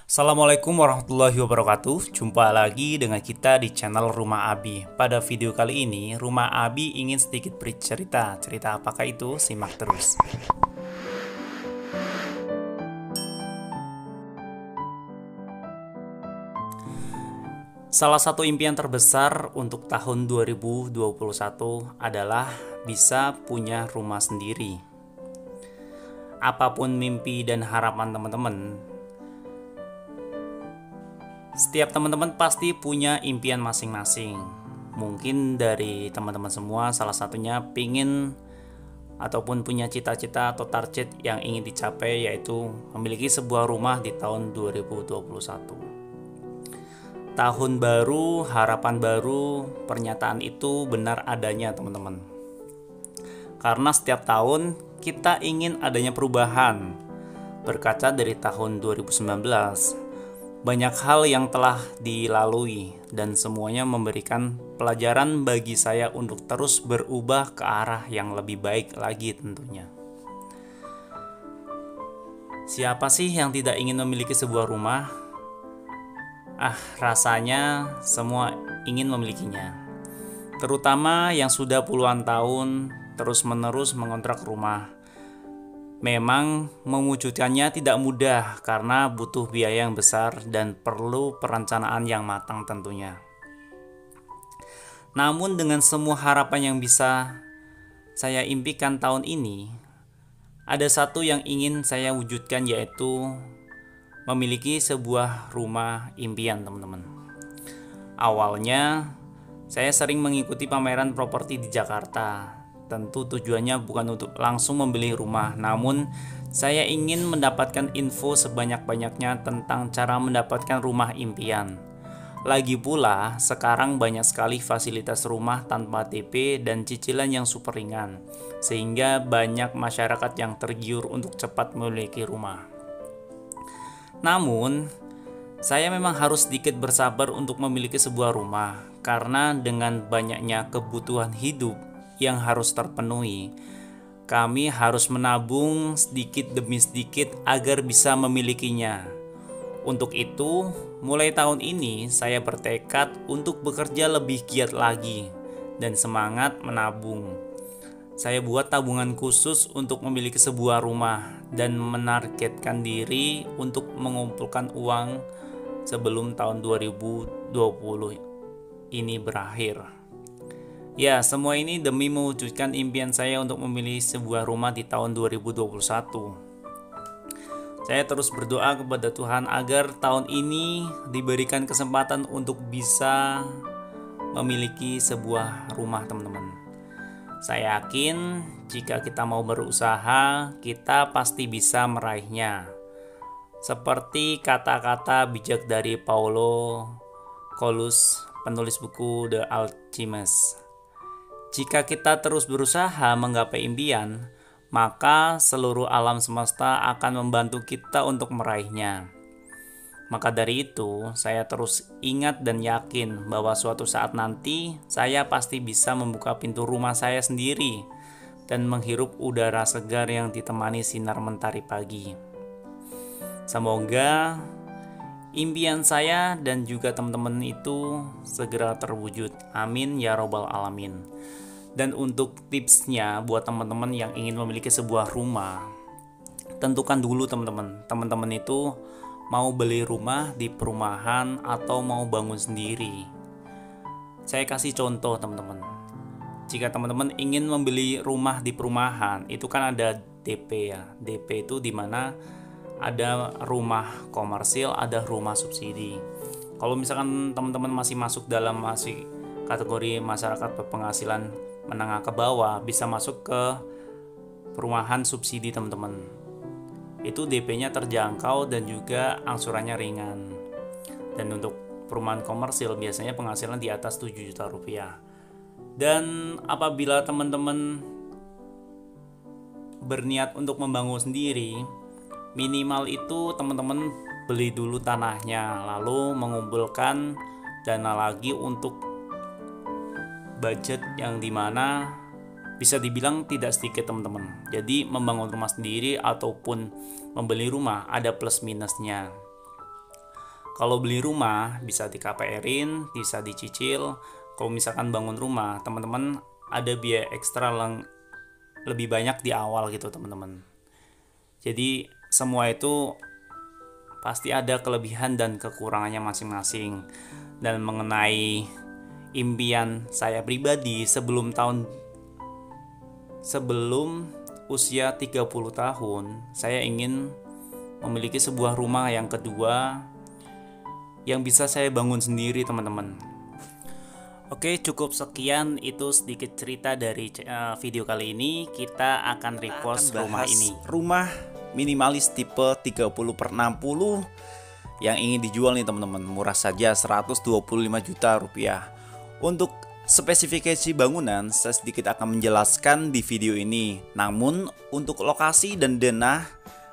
Assalamualaikum warahmatullahi wabarakatuh. Jumpa lagi dengan kita di channel Rumah Abi. Pada video kali ini, Rumah Abi ingin sedikit bercerita. Cerita apakah itu? Simak terus. Salah satu impian terbesar untuk tahun 2021 adalah bisa punya rumah sendiri. Apapun mimpi dan harapan teman-teman, setiap teman-teman pasti punya impian masing-masing. Mungkin dari teman-teman semua salah satunya pingin ataupun punya cita-cita atau target yang ingin dicapai, yaitu memiliki sebuah rumah di tahun 2021. Tahun baru, harapan baru, pernyataan itu benar adanya teman-teman. Karena setiap tahun kita ingin adanya perubahan. Berkaca dari tahun 2019, banyak hal yang telah dilalui dan semuanya memberikan pelajaran bagi saya untuk terus berubah ke arah yang lebih baik lagi tentunya. Siapa sih yang tidak ingin memiliki sebuah rumah? Rasanya semua ingin memilikinya. Terutama yang sudah puluhan tahun terus-menerus mengontrak rumah. Memang mewujudkannya tidak mudah karena butuh biaya yang besar dan perlu perencanaan yang matang tentunya. Namun dengan semua harapan yang bisa saya impikan tahun ini, ada satu yang ingin saya wujudkan, yaitu memiliki sebuah rumah impian teman-teman. Awalnya saya sering mengikuti pameran properti di Jakarta. Tentu tujuannya bukan untuk langsung membeli rumah, namun saya ingin mendapatkan info sebanyak-banyaknya tentang cara mendapatkan rumah impian. Lagi pula, sekarang banyak sekali fasilitas rumah tanpa DP dan cicilan yang super ringan, sehingga banyak masyarakat yang tergiur untuk cepat memiliki rumah. Namun, saya memang harus sedikit bersabar untuk memiliki sebuah rumah, karena dengan banyaknya kebutuhan hidup yang harus terpenuhi, kami harus menabung sedikit demi sedikit agar bisa memilikinya. Untuk itu, mulai tahun ini saya bertekad untuk bekerja lebih giat lagi dan semangat menabung. Saya buat tabungan khusus untuk memiliki sebuah rumah dan menargetkan diri untuk mengumpulkan uang sebelum tahun 2020 ini berakhir. Ya, semua ini demi mewujudkan impian saya untuk memilih sebuah rumah di tahun 2021. Saya terus berdoa kepada Tuhan agar tahun ini diberikan kesempatan untuk bisa memiliki sebuah rumah, teman-teman. Saya yakin jika kita mau berusaha, kita pasti bisa meraihnya. Seperti kata-kata bijak dari Paulo Coelho, penulis buku The Alchemist. Jika kita terus berusaha menggapai impian, maka seluruh alam semesta akan membantu kita untuk meraihnya. Maka dari itu, saya terus ingat dan yakin bahwa suatu saat nanti saya pasti bisa membuka pintu rumah saya sendiri dan menghirup udara segar yang ditemani sinar mentari pagi. Semoga impian saya dan juga teman-teman itu segera terwujud. Amin ya robbal alamin. Dan untuk tipsnya buat teman-teman yang ingin memiliki sebuah rumah, tentukan dulu teman-teman itu mau beli rumah di perumahan atau mau bangun sendiri. Saya kasih contoh teman-teman. Jika teman-teman ingin membeli rumah di perumahan, itu kan ada DP ya. DP itu dimana ada rumah komersil, ada rumah subsidi. Kalau misalkan teman-teman masih masuk dalam kategori masyarakat berpenghasilan menengah ke bawah, bisa masuk ke perumahan subsidi teman-teman. Itu DP-nya terjangkau dan juga angsurannya ringan. Dan untuk perumahan komersil biasanya penghasilan di atas 7 juta rupiah. Dan apabila teman-teman berniat untuk membangun sendiri, minimal itu teman-teman beli dulu tanahnya, lalu mengumpulkan dana lagi untuk budget yang dimana bisa dibilang tidak sedikit teman-teman. Jadi membangun rumah sendiri ataupun membeli rumah ada plus minusnya. Kalau beli rumah bisa di KPR-in, bisa dicicil. Kalau misalkan bangun rumah, teman-teman ada biaya ekstra lebih banyak di awal gitu teman-teman. Jadi semua itu pasti ada kelebihan dan kekurangannya masing-masing. Dan mengenai impian saya pribadi sebelum usia 30 tahun, saya ingin memiliki sebuah rumah yang kedua yang bisa saya bangun sendiri teman-teman. Oke, cukup sekian, itu sedikit cerita dari video kali ini. Kita akan repost rumah ini. Rumah minimalis tipe 30/60 yang ingin dijual nih teman-teman. Murah saja 125 juta rupiah. Untuk spesifikasi bangunan saya sedikit akan menjelaskan di video ini. Namun untuk lokasi dan dana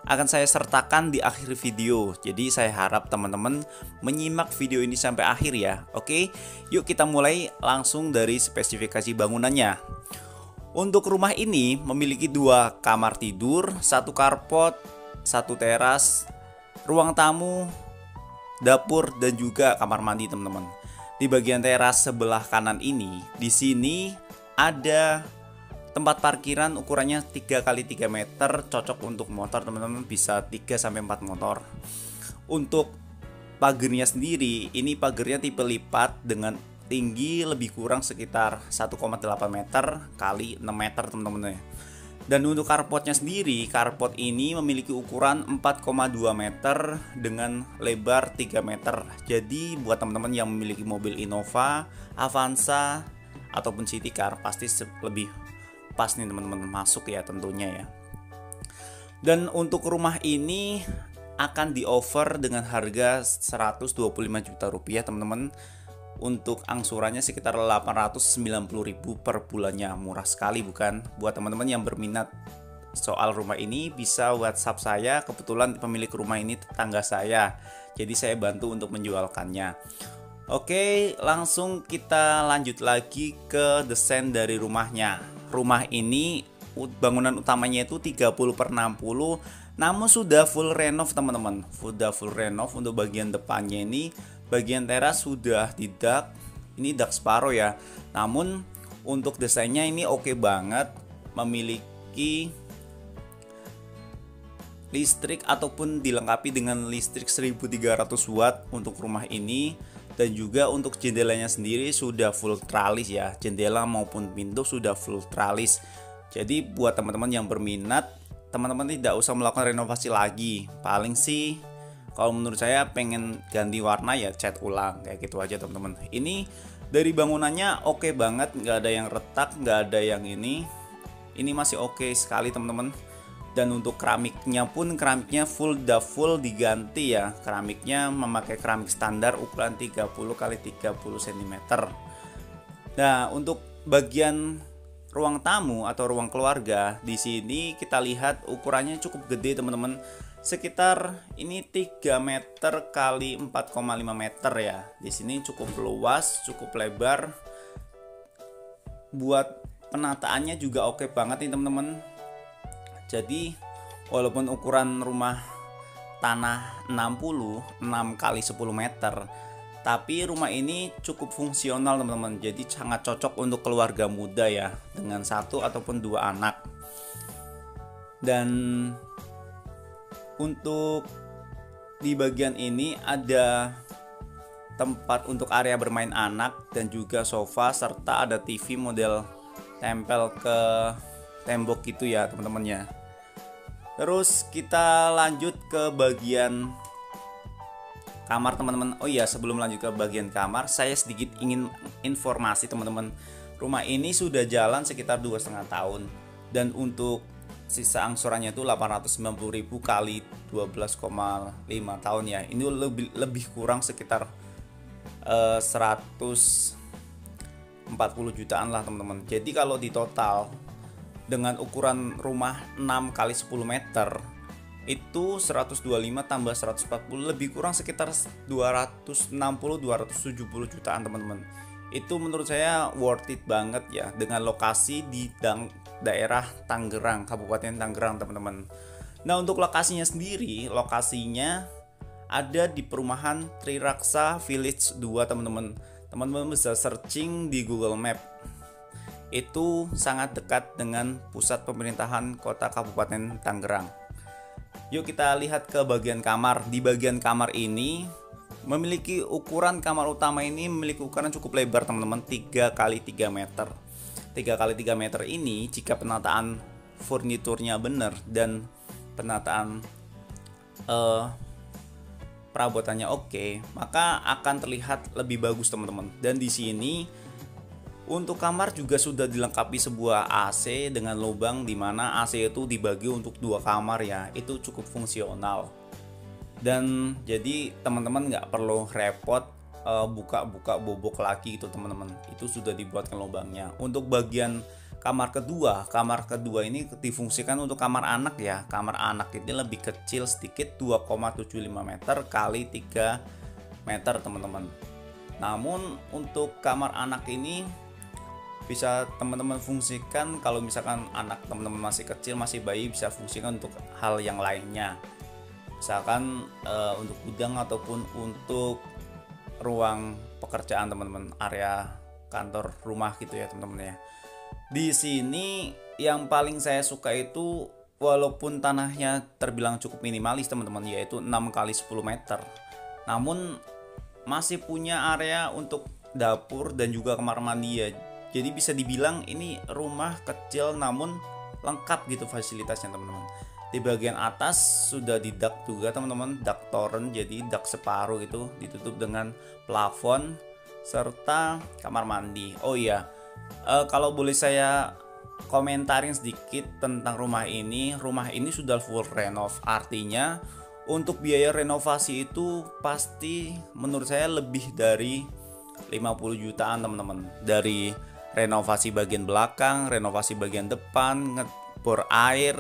akan saya sertakan di akhir video. Jadi saya harap teman-teman menyimak video ini sampai akhir ya. Oke, yuk kita mulai langsung dari spesifikasi bangunannya. Untuk rumah ini memiliki 2 kamar tidur, 1 carport, 1 teras, ruang tamu, dapur dan juga kamar mandi teman-teman. Di bagian teras sebelah kanan ini, di sini ada tempat parkiran ukurannya 3x3 meter, cocok untuk motor teman-teman, bisa 3-4 motor. Untuk pagernya sendiri, ini pagernya tipe lipat dengan tinggi lebih kurang sekitar 1,8 meter kali 6 meter teman-teman. Dan untuk carportnya sendiri, carport ini memiliki ukuran 4,2 meter dengan lebar 3 meter. Jadi buat teman-teman yang memiliki mobil Innova, Avanza ataupun City Car pasti lebih pas nih teman-teman masuk ya tentunya ya. Dan untuk rumah ini akan di offer dengan harga 125 juta rupiah teman-teman. Untuk angsurannya sekitar 890.000 per bulannya. Murah sekali bukan? Buat teman-teman yang berminat soal rumah ini bisa WhatsApp saya. Kebetulan pemilik rumah ini tetangga saya, jadi saya bantu untuk menjualkannya. Oke, langsung kita lanjut lagi ke desain dari rumahnya. Rumah ini bangunan utamanya itu 30/60, namun sudah full renov teman-teman. Sudah full renov. Untuk bagian depannya ini, bagian teras sudah di dak. Ini dak separuh ya. Namun untuk desainnya ini oke banget. Memiliki listrik ataupun dilengkapi dengan listrik 1300 watt untuk rumah ini. Dan juga untuk jendelanya sendiri sudah full tralis ya. Jendela maupun pintu sudah full tralis. Jadi buat teman-teman yang berminat, teman-teman tidak usah melakukan renovasi lagi. Paling sih kalau menurut saya pengen ganti warna ya cat ulang, kayak gitu aja teman-teman. Ini dari bangunannya oke banget, nggak ada yang retak, nggak ada yang ini masih oke sekali teman-teman. Dan untuk keramiknya pun, keramiknya full diganti ya. Keramiknya memakai keramik standar ukuran 30x30 cm. Nah, untuk bagian ruang tamu atau ruang keluarga, di sini kita lihat ukurannya cukup gede teman-teman. Sekitar ini 3 meter kali 4,5 meter ya. Di sini cukup luas, cukup lebar. Buat penataannya juga oke banget nih teman-teman. Jadi walaupun ukuran rumah tanah 6 kali 10 meter, tapi rumah ini cukup fungsional teman-teman. Jadi sangat cocok untuk keluarga muda ya, dengan 1 ataupun 2 anak. Dan untuk di bagian ini ada tempat untuk area bermain anak dan juga sofa, serta ada TV model tempel ke tembok gitu ya teman-teman ya. Terus kita lanjut ke bagian kamar teman-teman. Oh iya, sebelum lanjut ke bagian kamar, saya sedikit ingin informasi teman-teman. Rumah ini sudah jalan sekitar 2,5 tahun. Dan untuk sisa angsurannya itu 890.000 kali 12,5 tahun ya. Ini lebih kurang sekitar 140 jutaan lah teman-teman. Jadi kalau di total dengan ukuran rumah 6 kali 10 meter itu 125 tambah 140 lebih kurang sekitar 260-270 jutaan teman-teman. Itu menurut saya worth it banget ya, dengan lokasi di daerah Tangerang, Kabupaten Tangerang teman-teman. Nah, untuk lokasinya sendiri, lokasinya ada di perumahan Triraksa Village 2 teman-teman. Teman-teman bisa searching di Google Map. Itu sangat dekat dengan pusat pemerintahan kota Kabupaten Tangerang. Yuk kita lihat ke bagian kamar. Di bagian kamar ini memiliki ukuran, kamar utama ini memiliki ukuran cukup lebar teman-teman, 3 kali 3 meter. 3 kali 3 meter ini jika penataan furniturnya benar dan penataan perabotannya oke, maka akan terlihat lebih bagus teman-teman. Dan di sini untuk kamar juga sudah dilengkapi sebuah AC dengan lubang, di mana AC itu dibagi untuk 2 kamar ya. Itu cukup fungsional. Dan jadi teman-teman nggak perlu repot buka-buka bobok lagi gitu teman-teman. Itu sudah dibuatkan lubangnya. Untuk bagian kamar kedua ini difungsikan untuk kamar anak ya. Kamar anak ini lebih kecil sedikit, 2,75 meter kali 3 meter teman-teman. Namun untuk kamar anak ini bisa teman-teman fungsikan kalau misalkan anak teman-teman masih kecil, masih bayi, bisa fungsikan untuk hal yang lainnya. Misalkan untuk gudang ataupun untuk ruang pekerjaan teman-teman, area kantor rumah gitu ya teman-teman ya. Di sini yang paling saya suka itu walaupun tanahnya terbilang cukup minimalis teman-teman, yaitu 6 kali 10 meter. Namun masih punya area untuk dapur dan juga kamar mandi ya. Jadi bisa dibilang ini rumah kecil namun lengkap gitu fasilitasnya teman-teman. Di bagian atas sudah di dak juga teman-teman, dak toren, jadi dak separuh itu ditutup dengan plafon serta kamar mandi. Oh iya, kalau boleh saya komentarin sedikit tentang rumah ini sudah full renov. Artinya untuk biaya renovasi itu pasti menurut saya lebih dari 50 jutaan teman-teman. Dari renovasi bagian belakang, renovasi bagian depan, ngebor air,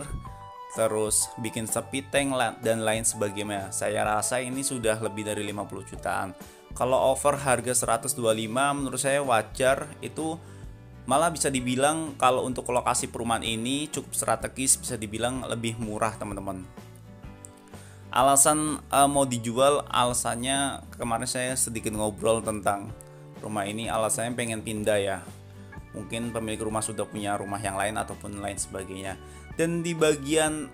terus bikin sepi tank dan lain sebagainya. Saya rasa ini sudah lebih dari 50 jutaan. Kalau over harga 125 menurut saya wajar. Itu malah bisa dibilang kalau untuk lokasi perumahan ini cukup strategis, bisa dibilang lebih murah teman-teman. Alasan mau dijual, alasannya kemarin saya sedikit ngobrol tentang rumah ini, alasannya pengen pindah ya. Mungkin pemilik rumah sudah punya rumah yang lain ataupun lain sebagainya. Dan di bagian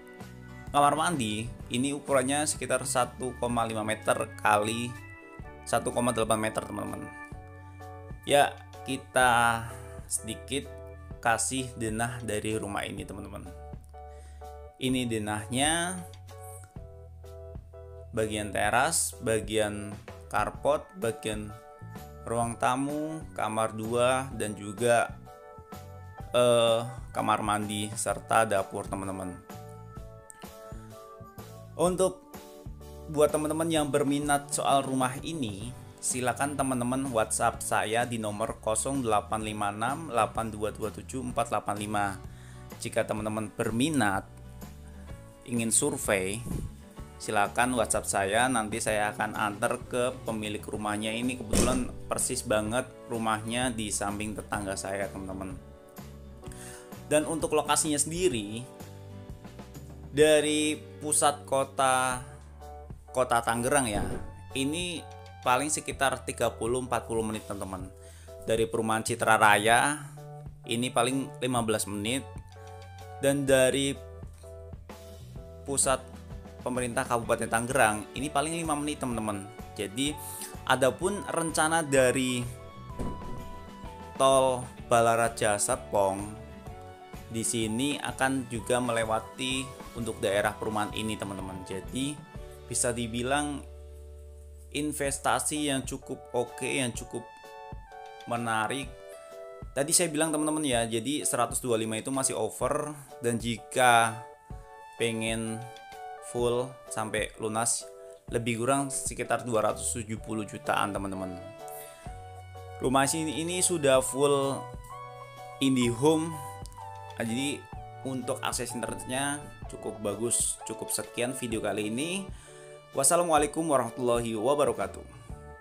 kamar mandi ini ukurannya sekitar 1,5 meter kali 1,8 meter teman-teman. Ya, kita sedikit kasih denah dari rumah ini teman-teman. Ini denahnya, bagian teras, bagian carport, bagian ruang tamu, kamar 2 dan juga kamar mandi serta dapur teman-teman. Untuk buat teman-teman yang berminat soal rumah ini, silakan teman-teman WhatsApp saya di nomor 0856 8227 485. Jika teman-teman berminat ingin survei, silakan WhatsApp saya, nanti saya akan antar ke pemilik rumahnya. Ini kebetulan persis banget rumahnya di samping tetangga saya teman-teman. Dan untuk lokasinya sendiri, dari pusat kota Tangerang ya, ini paling sekitar 30-40 menit teman-teman. Dari perumahan Citra Raya ini paling 15 menit. Dan dari pusat pemerintah Kabupaten Tangerang ini paling 5 menit teman-teman. Jadi adapun rencana dari tol Balaraja Serpong di sini akan juga melewati untuk daerah perumahan ini teman-teman. Jadi bisa dibilang investasi yang cukup oke, yang cukup menarik. Tadi saya bilang teman-teman ya, jadi 125 itu masih over, dan jika pengen full sampai lunas lebih kurang sekitar 270 jutaan teman-teman. Rumah ini sudah full IndiHome. Jadi untuk akses internetnya cukup bagus. Cukup sekian video kali ini. Wassalamualaikum warahmatullahi wabarakatuh.